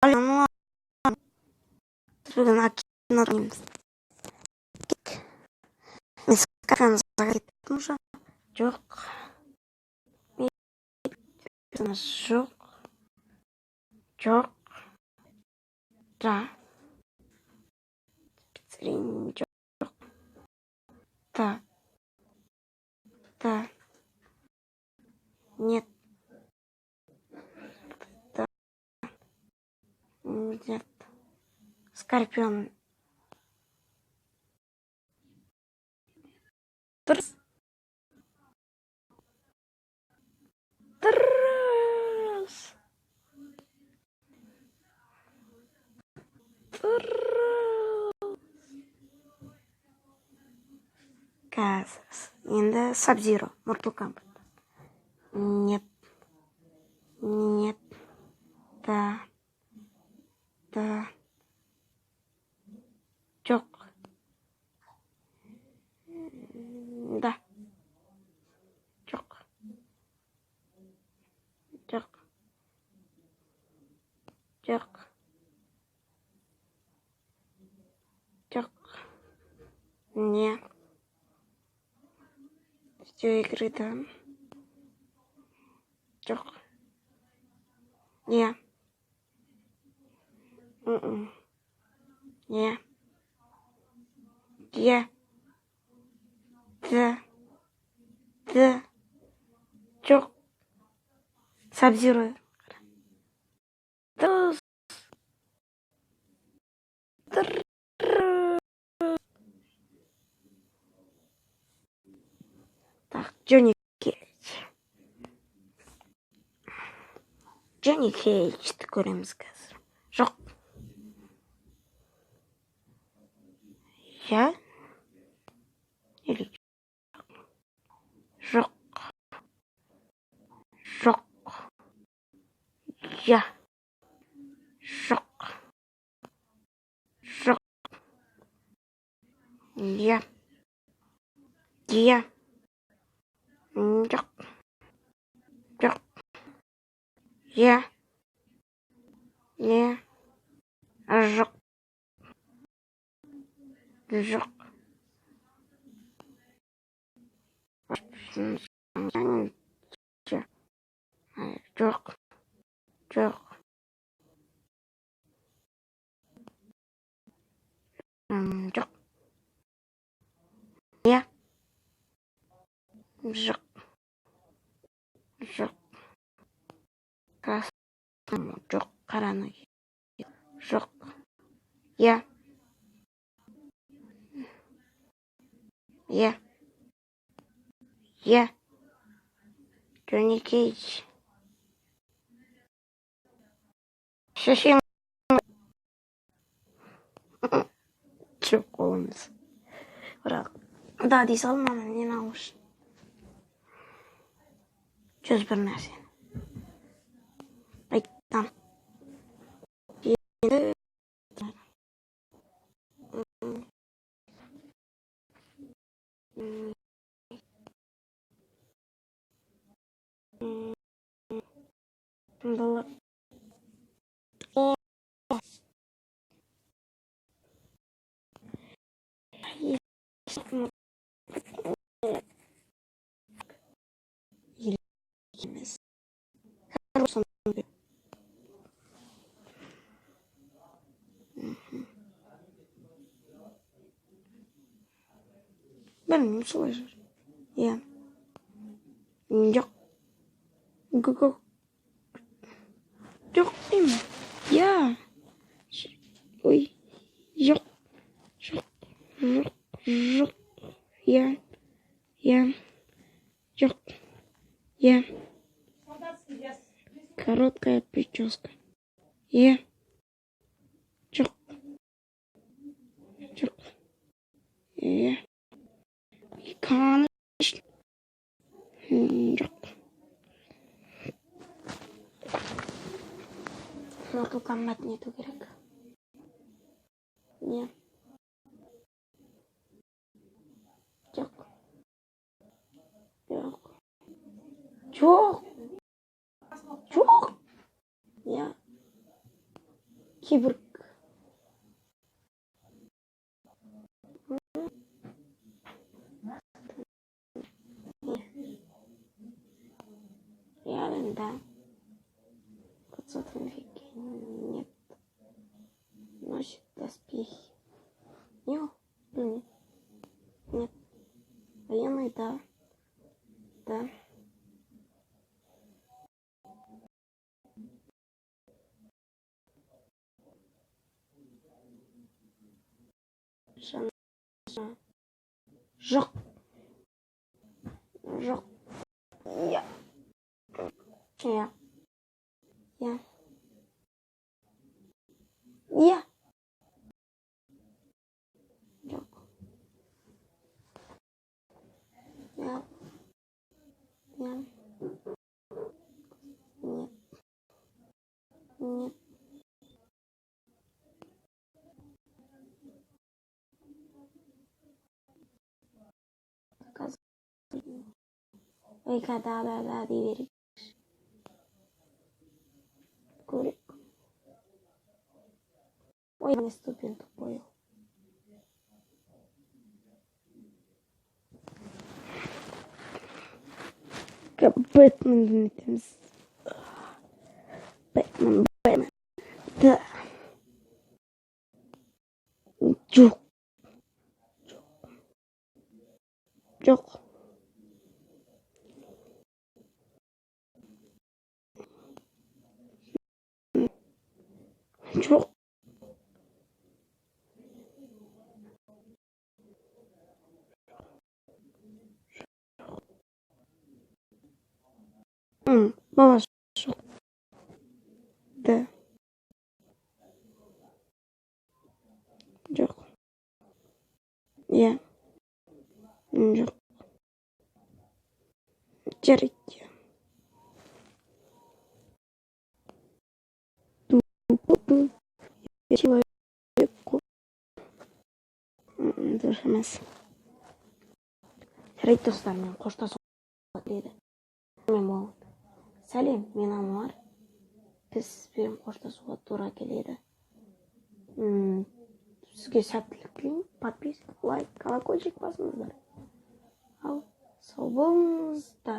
Алло, бүгін кино ойнаймыз. Мен кафемызға кеттім уже. Жоқ. Жоқ. Жоқ. Да. Пиццерия жоқ. Да. Да. Нет. Да. Нет. Скорпион. Трс. Трс. Казас. Енді Сабзиро. Mortal Kombat. Нет. Нет. Да. Да. Жоқ. Да. Жоқ. Жоқ. Жоқ. Жоқ. Не. Все игры, да. Жоқ. Не. Не. Я. Да. Да. Жоқ. Сабзиро. Трс. Трс. Так, Джонни Кейдж. Джонни Кейджді көреміз қазір. Жоқ. Я? Или жоқ? Жоқ. Я. Жоқ. Жоқ. Я. Я. Жоқ. Жоқ. Я. Не. Жоқ. Жоқ. Жоқ. Жоқ. Жоқ. Я. Жоқ. Жоқ. Красный. Жоқ. Қараны. Жоқ. Я. Я. Я. Джонни Кейдж. Шешем. Жоқ қолымыз. Бірақ да дей салманы не науыш. 101 нәрсені. Айттам. Енді бұл емес. Білмеймін, солай жүр. Иә. Жоқ. Жоқ деймін. Иә. Ой. Жоқ. Жоқ. Жоқ. Жоқ. Иә. Иә. Жоқ. Иә. Короткая прическа. Иә. Жоқ. Жоқ. Иә. Конечно. Жоқ. Mortal Kombat нету керек. Не. Жоқ. Жоқ. Жоқ. Жоқ. Я. Киборг. Реально, да. 500 веке. Нет. Носит доспехи. Нет. Нет. Военный, да. Да. Жоқ. Жоқ. Я. Я. Я. Я. Жоқ. Я. Я. Нет. Нет. Доказывай. Ой, да, диверик. Курик. Ой, не ступил тупой. Бэтмен dinletimiz. Бэтмен. Да. Жоқ. Жоқ. Жоқ. Бала жоқ. Да. Жоқ. Я. Жоқ. Жарайды. Человеку. Дұрыс емес. Жарайды, достар, мен қоштасуға келеді. Сәлем, мен Ануар. Бізбен қоштасуға тура келеді. Сізге сәттілік тілеймін. Подписка, лайк, колокольчик басыңыздар. Ал сау болыңыздар.